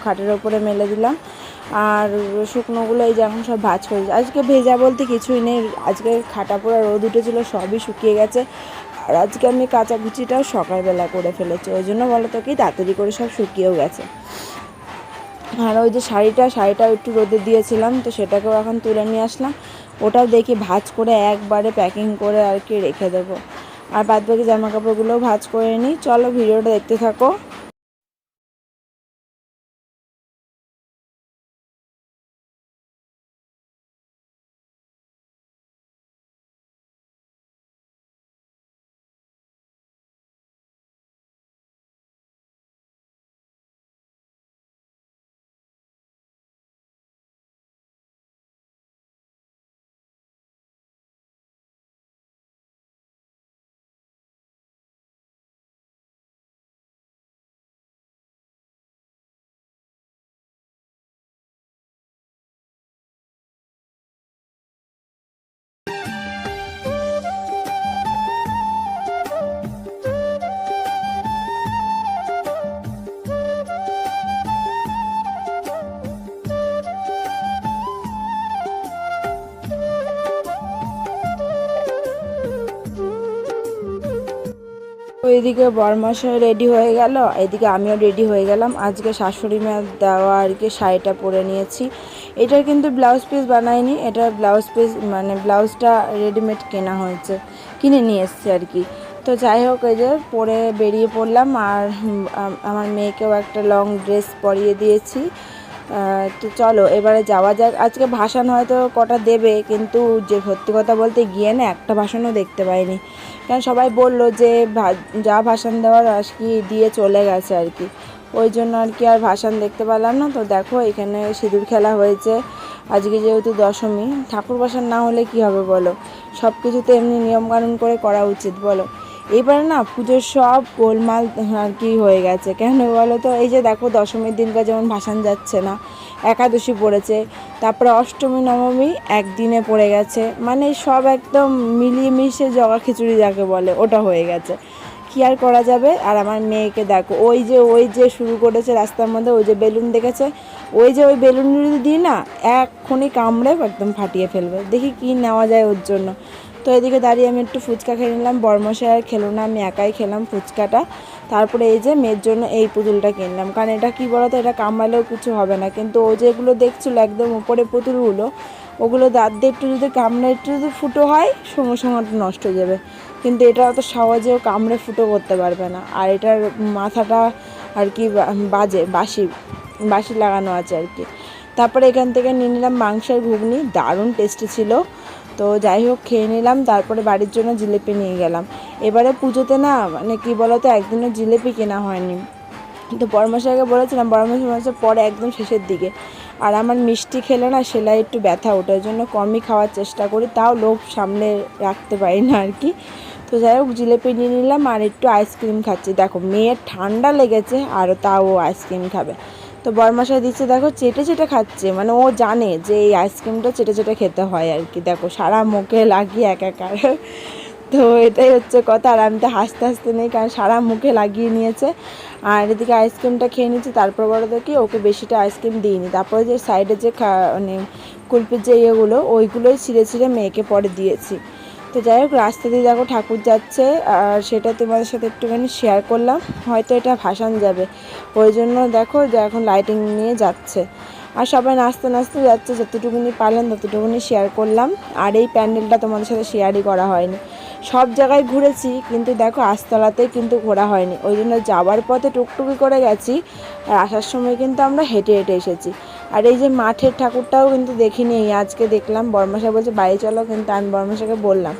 খাটের ওপরে মেলে দিলাম। আর শুকনোগুলো এই যে এখন সব ভাঁজ করে, আজকে ভেজা বলতে কিছুই নেই, আজকে খাটা পোড়া রোদ উঠেছিল, সবই শুকিয়ে গেছে। আর আজকে আমি কাচাকুচিটাও সকালবেলা করে ফেলেছি, ওই জন্য বলো তো কি তাড়াতাড়ি করে সব শুকিয়েও গেছে। আর ওই যে শাড়িটাও একটু রোদে দিয়েছিলাম, তো সেটাকেও এখন তুলে নিয়ে আসলাম, ওটাও দেখি ভাঁজ করে একবারে প্যাকিং করে আর কি রেখে দেবো। আর বাদ বাকি জামা কাপড়গুলোও ভাঁজ করে নিই। চলো ভিডিওটা দেখতে থাকো। তো এদিকে বরমশাই রেডি হয়ে গেল, এদিকে আমিও রেডি হয়ে গেলাম। আজকে শাশুড়ি মার দেওয়া আর কি শাড়িটা পরে নিয়েছি। এটার কিন্তু ব্লাউজ পিস বানাইনি, এটা ব্লাউজ পিস মানে ব্লাউজটা রেডিমেড কেনা হয়েছে, কিনে নিয়ে এসছি আর কি। তো যাই হোক, এই যে পরে বেরিয়ে পড়লাম। আর আমার মেয়েকেও একটা লং ড্রেস পরিয়ে দিয়েছি। তো চলো এবারে যাওয়া যাক। আজকে ভাসান হয়তো কটা দেবে, কিন্তু যে সত্যি কথা বলতে গিয়ে না একটা ভাসানও দেখতে পাইনি, কারণ সবাই বলল যে যা ভাসান দেওয়ার আর কি দিয়ে চলে গেছে আর কি, ওই জন্য আর কি আর ভাসান দেখতে পেলাম না। তো দেখো এখানে সিঁদুর খেলা হয়েছে। আজকে যেহেতু দশমী, ঠাকুর ভাসান না হলে কি হবে বলো, সব কিছু তো এমনি নিয়মকানুন করে করা উচিত বলো। এবারে না পুজোর সব গোলমাল আর কি হয়ে গেছে, কেন বলো তো, এই যে দেখো দশমীর দিনকার যেমন ভাসান যাচ্ছে না, একাদশী পড়েছে, তারপরে অষ্টমী নবমী একদিনে পড়ে গেছে, মানে সব একদম মিলিয়ে মিশে জগা খিচুড়ি যাকে বলে ওটা হয়ে গেছে, কী আর করা যাবে। আর আমার মেয়েকে দেখো, ওই যে শুরু করেছে রাস্তার মধ্যে, ওই যে বেলুন দেখেছে, ওই যে ওই বেলুন যদি দিই না এক্ষুনি কামড়ে একদম ফাটিয়ে ফেলবে, দেখি কি নেওয়া যায় ওর জন্য। তো এদিকে দাঁড়িয়ে আমি একটু ফুচকা খেয়ে নিলাম, বরমশাই আর খেলো না, আমি একাই খেলাম ফুচকাটা। তারপরে এই যে মেয়ের জন্য এই পুতুলটা কিনলাম, কারণ এটা কী বলো তো, এটা কামড়ালেও কিছু হবে না, কিন্তু ও যেগুলো দেখছিলো একদম উপরে পুতুলগুলো, ওগুলো দাঁত দিয়ে একটু যদি কামড়ে একটু যদি ফুটো হয় সঙ্গে সঙ্গে নষ্ট হয়ে যাবে, কিন্তু এটা অত সহজেও কামড়ে ফুটো করতে পারবে না। আর এটার মাথাটা আর কি বাঁশি লাগানো আছে আর কি। তারপরে এখান থেকে নিয়ে নিলাম মাংসের ঘুগনি, দারুণ টেস্টি ছিল। তো যাই হোক খেয়ে নিলাম, তারপরে বাড়ির জন্য জিলিপি নিয়ে গেলাম। এবারে পুজোতে না মানে কী বলো তো, একদিনও জিলিপি কেনা হয়নি, তো বড়মশাইকে বলেছিলাম, বড়মশাই পরে একদম শেষের দিকে। আর আমার মিষ্টি খেলে না সেলাই একটু ব্যথা ওঠে, ওই জন্য কমই খাওয়ার চেষ্টা করি, তাও লোভ সামনে রাখতে পারি না আর কি। তো যাই হোক জিলিপি নিয়ে নিলাম, আর একটু আইসক্রিম খাচ্ছি। দেখো মেয়ের ঠান্ডা লেগেছে আর তাও ও আইসক্রিম খাবে, তো বরমশাই দিচ্ছে দেখো চেটে চেটে খাচ্ছে, মানে ও জানে যে এই আইসক্রিমটা চেটে চেটে খেতে হয় আর কি। দেখো সারা মুখে লাগিয়ে একাকার, তো এটাই হচ্ছে কথা। আর আমি তো হাসতে হাসতে নেই, কারণ সারা মুখে লাগিয়ে নিয়েছে। আর এদিকে আইসক্রিমটা খেয়ে নিচ্ছি, তারপর বড় দেখি ওকে বেশিটা আইসক্রিম দিইনি, তারপরে যে সাইডে যে মানে কুলপির যে ইয়েগুলো ওইগুলোই ছিঁড়ে ছিঁড়ে মেয়েকে পরে দিয়েছি। তো যাই হোক রাস্তা দিয়ে দেখো ঠাকুর যাচ্ছে, আর সেটা তোমাদের সাথে একটুখানি শেয়ার করলাম, হয়তো এটা ভাসান যাবে ওই জন্য দেখো যে এখন লাইটিং নিয়ে যাচ্ছে, আর সবাই নাচতে নাচতে যাচ্ছে, যতটুকুনি পারলাম ততটুকুনি শেয়ার করলাম। আর এই প্যান্ডেলটা তোমাদের সাথে শেয়ারই করা হয়নি, সব জায়গায় ঘুরেছি কিন্তু দেখো আস্তলাতে কিন্তু ঘোরা হয়নি, ওই জন্য যাওয়ার পথে টুকটুকি করে গেছি, আর আসার সময় কিন্তু আমরা হেঁটে হেঁটে এসেছি। আর এই যে মাঠের ঠাকুরটাও কিন্তু দেখিনি, আজকে দেখলাম, বর্মশাই বলছে বাড়ি চলো, কিন্তু আমি বর্মশাইকে বললাম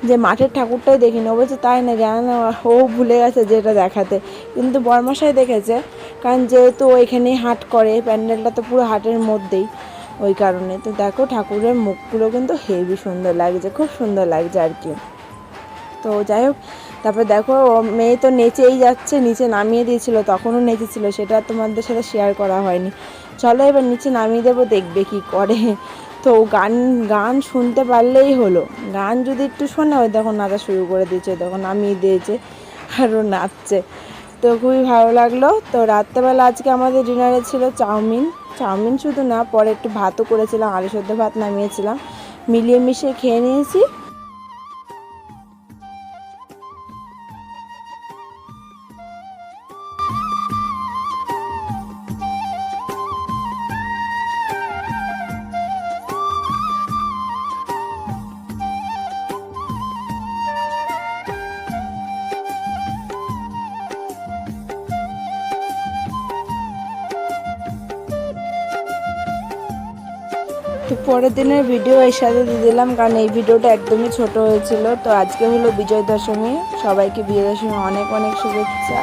যে মাঠের ঠাকুরটাই দেখিনি, ও বলছে তাই না, জানা না, ও ভুলে গেছে যেটা দেখাতে, কিন্তু বর্মশাই দেখেছে, কারণ যেহেতু ওইখানেই হাট করে, প্যান্ডেলটা তো পুরো হাটের মধ্যেই, ওই কারণে। তো দেখো ঠাকুরের মুখগুলো কিন্তু হেভি সুন্দর লাগছে, খুব সুন্দর লাগছে আর কি। তো যাই হোক তারপরে দেখো মেয়ে তো নেচেই যাচ্ছে, নিচে নামিয়ে দিয়েছিল, তখনও নেচেছিল, সেটা তোমাদের সাথে শেয়ার করা হয়নি। চলো এবার নিচে নামিয়ে দেবো, দেখবে কি করে। তো গান গান শুনতে পারলেই হলো, গান যদি একটু শোনে ওই তখন নাচা শুরু করে দিয়েছে, তখন নামিয়ে দিয়েছে আরও নাচছে। তো খুবই ভালো লাগলো। তো রাত্রেবেলা আজকে আমাদের ডিনারে ছিল চাউমিন। চাউমিন শুধু না, পরে একটু ভাতও করেছিলাম, আলু সেদ্ধ ভাত নামিয়েছিলাম, মিলিয়ে মিশিয়ে খেয়ে নিয়েছি। তো পরের দিনের ভিডিও এর সাথে দিয়ে দিলাম, কারণ এই ভিডিওটা একদমই ছোট হয়েছিল। তো আজকে হলো বিজয় দশমী, সবাইকে বিজয় দশমী অনেক অনেক শুভেচ্ছা।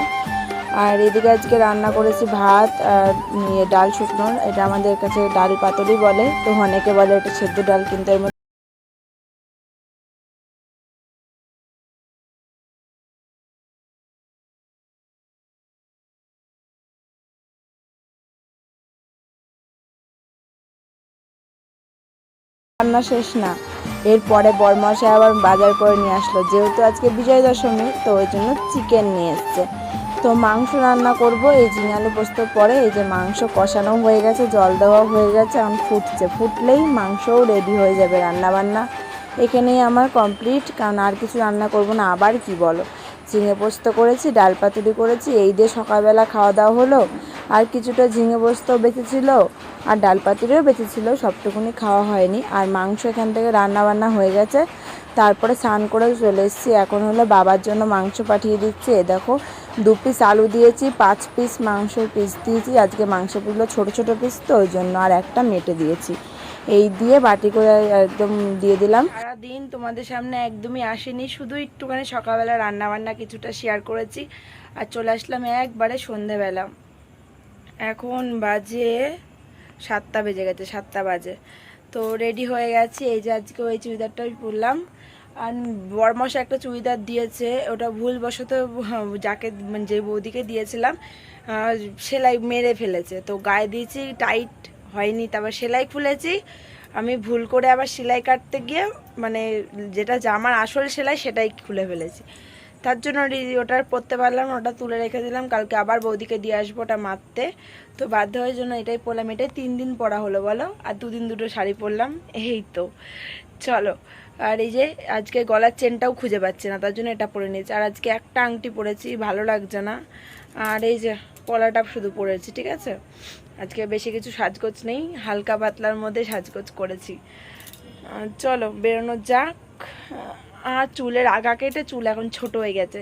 আর এদিকে আজকে রান্না করেছি ভাত আর ডাল শুকনোর, এটা আমাদের কাছে ডাল পাতুরি বলে, তো অনেকে বলে এটা সেদ্ধ ডাল, কিন্তু এর মধ্যে রান্না শেষ না, এরপরে বরমশাই আবার বাজার করে নিয়ে আসলো, যেহেতু আজকে বিজয় দশমী তো ওই জন্য চিকেন নিয়ে এসছে। তো মাংস রান্না করব এই ঝিঙে আলু পোস্তর পরে। এই যে মাংস কষানো হয়ে গেছে, জল দেওয়া হয়ে গেছে, এখন ফুটছে, ফুটলেই মাংসও রেডি হয়ে যাবে, রান্না বান্না এখানেই আমার কমপ্লিট। কারণ আর কিছু রান্না করব না, আবার কি বলো, ঝিঙে পোস্ত করেছি, ডাল পাতুরি করেছি, এই দিয়ে সকালবেলা খাওয়া দাওয়া হলো। আর কিছুটা ঝিঙে পোস্ত বেঁচেছিল আর ডাল পাতুরিও বেঁচেছিল, সবটুকুনি খাওয়া হয়নি। আর মাংস এখান থেকে রান্না বান্না হয়ে গেছে, তারপরে স্নান করে চলে এসেছি। এখন হলো বাবার জন্য মাংস পাঠিয়ে দিচ্ছি। এ দেখো 2 পিস আলু দিয়েছি, 5 পিস মাংসের পিস দিয়েছি। আজকে মাংসগুলো ছোট ছোট পিস তো ওই জন্য, আর একটা মেটে দিয়েছি। এই দিয়ে বাটি করে একদম দিয়ে দিলাম। সারাদিন তোমাদের সামনে একদমই আসেনি, শুধু একটুখানি সকালবেলা রান্না বান্না কিছুটা শেয়ার করেছি, আর চলে আসলাম একবারে সন্ধেবেলা। এখন বাজে 7টা বেজে গেছে, 7টা বাজে। তো রেডি হয়ে গেছি। এই যে আজকে ওই চুড়িদারটাই পরলাম। আর বরমশা একটা চুড়িদার দিয়েছে, ওটা ভুলবশত যাকে যে বৌদিকে দিয়েছিলাম সেলাই মেরে ফেলেছে, তো গায়ে দিয়েছি, টাইট হয়নি, তারপর সেলাই খুলেছি আমি ভুল করে, আবার সেলাই কাটতে গিয়ে মানে যেটা জামার আসল সেলাই সেটাই খুলে ফেলেছি। তার জন্য ওটা পরতে পারলাম না, ওটা তুলে রেখে দিলাম, কালকে আবার বৌদিকে দিয়ে আসবো ওটা মারতে। তো বাধ্য হওয়ার জন্য এটাই পরলাম, এটাই 3 দিন পরা হলো বলো, আর 2 দিন দুটো শাড়ি পরলাম, এই তো চলো। আর এই যে আজকে গলার চেনটাও খুঁজে পাচ্ছি না, তার জন্য এটা পরে নিয়েছি। আর আজকে একটা আংটি পরেছি, ভালো লাগছে না। আর এই যে পলাটা শুধু পরেছি, ঠিক আছে। আজকে বেশি কিছু সাজগোজ নেই, হালকা পাতলার মধ্যে সাজগোজ করেছি। চলো বেরোনো যাক। আর চুলের আগা কেটে চুল এখন ছোট হয়ে গেছে।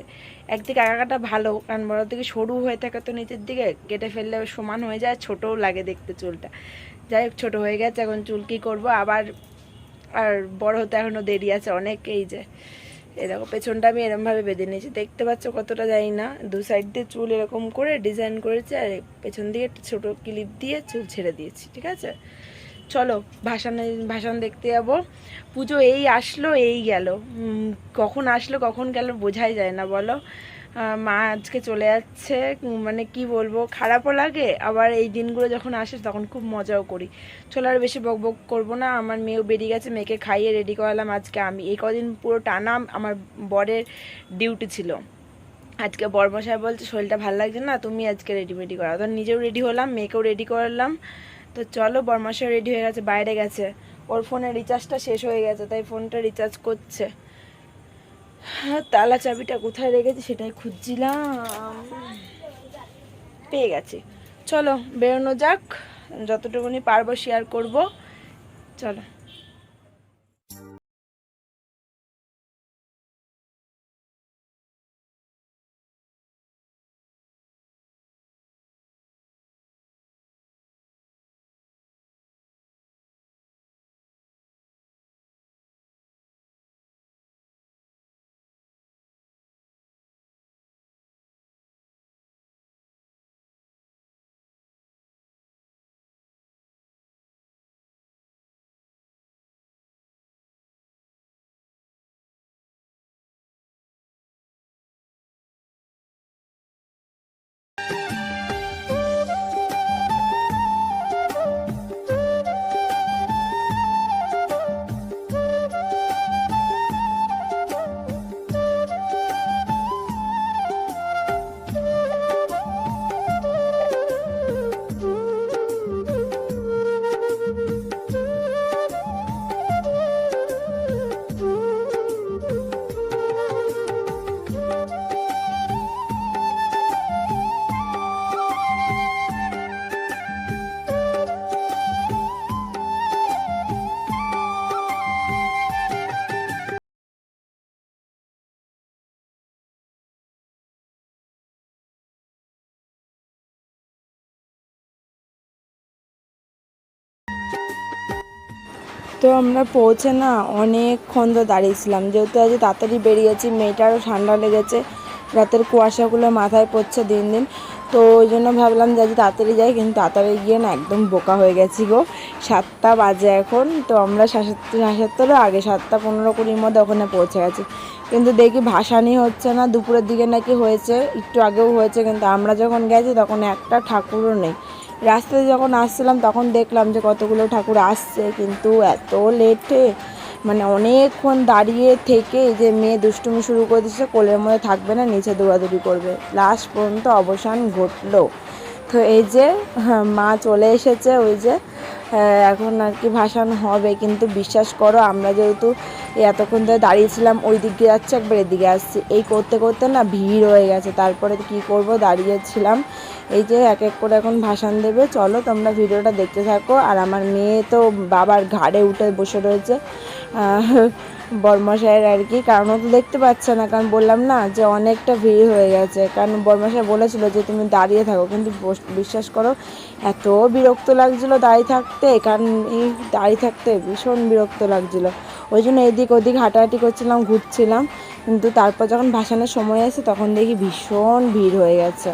একদিকে আগা কাটা ভালো, কারণ বড় দিকে সরু হয়ে থাকে, তো নিচের দিকে কেটে ফেললে সমান হয়ে যায়, ছোটও লাগে দেখতে চুলটা। যাই হোক, ছোটো হয়ে গেছে, এখন চুল কী করবো আবার, আর বড় হতে এখনও দেরি আছে অনেক। এই যে এই দেখো পেছনটা আমি এরমভাবে বেঁধে নিয়েছি, দেখতে পাচ্ছ কতটা, জানি না, 2 সাইড দিয়ে চুল এরকম করে ডিজাইন করেছি, আর পেছন দিয়ে একটা ছোটো ক্লিপ দিয়ে চুল ছেড়ে দিয়েছি, ঠিক আছে। চলো ভাসান দেখতে যাবো। পুজো এই আসলো এই গেল, কখন আসলো কখন গেল বোঝাই যায় না বলো। মা আজকে চলে যাচ্ছে, মানে কি বলবো, খারাপও লাগে, আবার এই দিনগুলো যখন আসে তখন খুব মজাও করি। চলো আর বেশি বক বক করবো না, আমার মেয়েও বেরিয়ে গেছে, মেয়েকে খাইয়ে রেডি করালাম। আজকে আমি এই কদিন পুরো টানা আমার বরের ডিউটি ছিল। আজকে বরমশাই বলছে শরীরটা ভালো লাগছে না, তুমি আজকে রেডি করা, তো নিজেও রেডি হলাম, মেয়েকেও রেডি করালাম। তো চলো, বরমশাই রেডি হয়ে গেছে, বাইরে গেছে, ওর ফোনের রিচার্জটা শেষ হয়ে গেছে, তাই ফোনটা রিচার্জ করছে। হ্যাঁ, তালা চাবিটা কোথায় রেখেছি সেটাই খুঁজছিলাম, পেয়ে গেছি। চলো বেরোনো যাক, যতটুকুনি পারবো শেয়ার করব, চলো। তো আমরা পৌঁছে না অনেকক্ষণ তো দাঁড়িয়েছিলাম, যেহেতু আজ তাড়াতাড়ি বেরিয়েছি, মেয়েটারও ঠান্ডা লেগেছে, রাতের কুয়াশাগুলো মাথায় পড়ছে দিন দিন। তো ওই জন্য ভাবলাম যে আজ তাড়াতাড়ি যাই, কিন্তু তাড়াতাড়ি গিয়ে না একদম বোকা হয়ে গেছি গো। 7টা বাজে এখন, তো আমরা 7:30 আগে 7:15-20 মধ্যে ওখানে পৌঁছে গেছি, কিন্তু দেখি ভাসানি হচ্ছে না। দুপুরের দিকে নাকি হয়েছে, একটু আগেও হয়েছে, কিন্তু আমরা যখন গেছি তখন একটা ঠাকুরও নেই। রাস্তায় যখন আসছিলাম তখন দেখলাম যে কতগুলো ঠাকুর আসছে, কিন্তু এত লেটে মানে অনেকক্ষণ দাঁড়িয়ে থেকে যে মেয়ে দুষ্টুমি শুরু করে দিচ্ছে, কোলের মধ্যে থাকবে না, নিচে দৌড়াদৌড়ি করবে, লাস্ট পর্যন্ত অবসান ঘটলো। তো এই যে মা চলে এসেছে, ওই যে এখন আর কি ভাসান হবে। কিন্তু বিশ্বাস করো, আমরা যেহেতু এতক্ষণ ধরে দাঁড়িয়েছিলাম, ওই দিক দিয়ে যাচ্ছে একবার এদিকে আসছি, এই করতে করতে না ভিড় হয়ে গেছে। তারপরে কি করব, দাঁড়িয়েছিলাম। এই যে এক এক করে এখন ভাসান দেবে, চলো তোমরা ভিডিওটা দেখতে থাকো। আর আমার মেয়ে তো বাবার ঘাড়ে উঠে বসে রয়েছে, বরমশাইয়ের আর কি, কারণ ও তো দেখতে পাচ্ছে না, কারণ বললাম না যে অনেকটা ভিড় হয়ে গেছে। কারণ বরমশাই বলেছিল যে তুমি দাঁড়িয়ে থাকো, কিন্তু বিশ্বাস করো এত বিরক্ত লাগছিলো দাঁড়িয়ে থাকতে, কারণ এই দাঁড়িয়ে থাকতে ভীষণ বিরক্ত লাগছিলো। ওই জন্য এদিক ওদিক হাঁটাহাঁটি করছিলাম, ঘুরছিলাম। কিন্তু তারপর যখন ভাসানের সময় আসে তখন দেখি ভীষণ ভিড় হয়ে গেছে।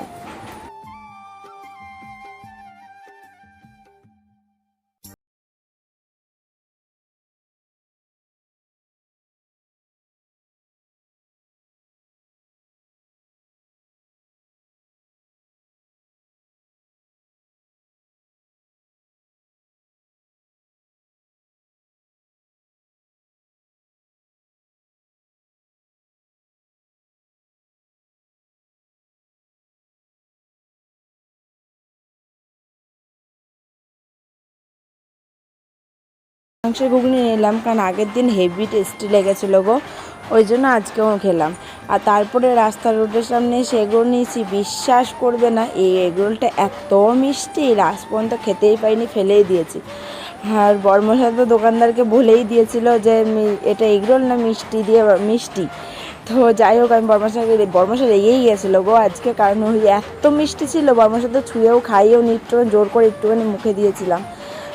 মাংসের ঘুগনি নিলাম, কারণ আগের দিন হেভি টেস্টি লেগেছিলো গো, ওই জন্য আজকেও খেলাম। আর তারপরে রাস্তার রোডের সামনে এসে এগরোল নিয়েছি। বিশ্বাস করবে না, এই এগরোলটা এত মিষ্টি, লাস্ট পর্যন্ত খেতেই পাইনি, ফেলেই দিয়েছি। আর বর্মশাই তো দোকানদারকে বলেই দিয়েছিল যে এটা এগরোল না মিষ্টি দিয়ে মিষ্টি। তো যাই হোক, আমি বর্মশাই রেগেই গেছিলো গো আজকে, কারণ ওই এত মিষ্টি ছিল। বর্মশাই তো ছুঁয়েও খাইয়েও নিত্য জোর করে একটুখানি মুখে দিয়েছিলাম,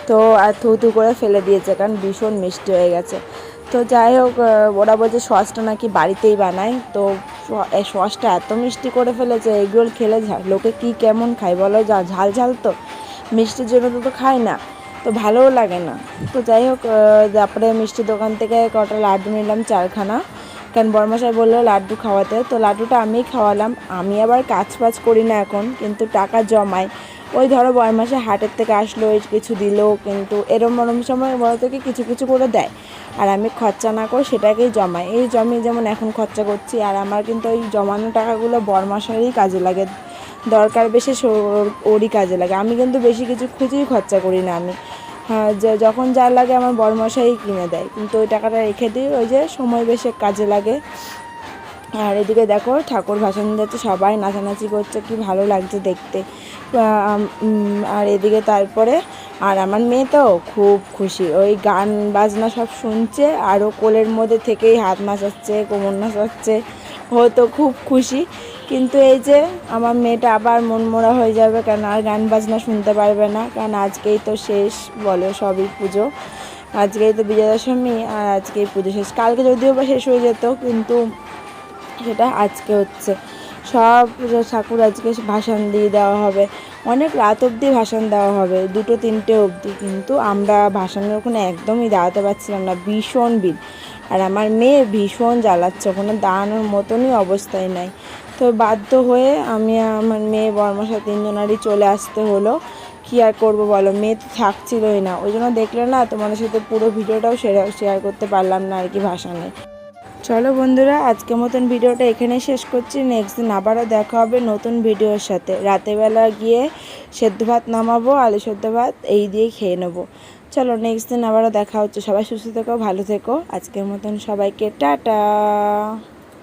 তো আর থু করে ফেলে দিয়েছে, কারণ ভীষণ মিষ্টি হয়ে গেছে। তো যাই হোক, ওরা বলছে সসটা নাকি বাড়িতেই বানায়, তো এই সসটা এত মিষ্টি করে ফেলেছে, এগরোল খেলে লোকে কী কেমন খায় বলো, ঝাল ঝাল তো মিষ্টির জন্য তো খায় না, তো ভালোও লাগে না। তো যাই হোক, তারপরে মিষ্টির দোকান থেকে কটা লাড্ডু নিলাম, 4খানা, কারণ বর্মশাই বললো লাড্ডু খাওয়াতে, তো লাড্ডুটা আমিই খাওয়ালাম। আমি আবার কাজ বাজ করি না এখন, কিন্তু টাকা জমাই। ওই ধরো বর্মশাই হাটের থেকে আসলো, কিছু দিল, কিন্তু এরম সময় বড় থেকে কিছু কিছু করে দেয়, আর আমি খরচা না করে সেটাকেই জমাই। এই জমিয়ে যেমন এখন খরচা করছি, আর আমার কিন্তু ওই জমানো টাকাগুলো বর্মশাইয়েরই কাজে লাগে, দরকার বেশি ওরই কাজে লাগে। আমি কিন্তু বেশি কিছু খুঁজেই খরচা করি না আমি, হ্যাঁ, যখন যা লাগে আমার বর্মশাই কিনে দেয়, কিন্তু ওই টাকাটা রেখে দিই, ওই যে সময় বেশি কাজে লাগে। আর এদিকে দেখো ঠাকুর ভাসান যাচ্ছে, সবাই নাচানাচি করছে, কি ভালো লাগছে দেখতে। আর এদিকে তারপরে আর আমার মেয়ে তো খুব খুশি, ওই গান বাজনা সব শুনছে, আরও কোলের মধ্যে থেকেই হাত নাচাচ্ছে, কোমর নাচাচ্ছে, ও তো খুব খুশি। কিন্তু এই যে আমার মেয়েটা আবার মনমরা হয়ে যাবে, কারণ আর গান বাজনা শুনতে পারবে না, কারণ আজকেই তো শেষ বলো সবই পুজো, আজকেই তো বিজয়া দশমী, আর আজকেই পুজো শেষ। কালকে যদিও বা শেষ হয়ে যেত, কিন্তু সেটা আজকে হচ্ছে। সব ঠাকুর আজকে ভাসান দিয়ে দেওয়া হবে, অনেক রাত অবধি ভাসান দেওয়া হবে, 2-3টে অবধি, কিন্তু আমরা ভাসানের ওখানে একদমই দাঁড়াতে পারছিলাম না, ভীষণ ভিড়। আর আমার মেয়ে ভীষণ জ্বালাচ্ছে, ওখানে দাঁড়ানোর মতনই অবস্থায় নাই। তো বাধ্য হয়ে আমি আমার মেয়ে বর্মশাই 3জনারই চলে আসতে হলো, কী আর করবো বলো, মেয়ে তো থাকছিলই না। ওই জন্য দেখলে না, তোমাদের সাথে পুরো ভিডিওটাও শেয়ার করতে পারলাম না আর কি ভাসানে। চলো বন্ধুরা, আজকের মতন ভিডিওটা এখানে শেষ করছি। নেক্সট দিন আবারও দেখা হবে নতুন ভিডিওর সাথে। রাতেরবেলা গিয়ে সেদ্ধ ভাত নামাবো, আলু সেদ্ধ ভাত এই দিয়েই খেয়ে নেবো। চলো নেক্সট দিন আবারও দেখা হচ্ছে। সবাই সুস্থ থেকো, ভালো থেকো। আজকের মতন সবাইকে টাটা।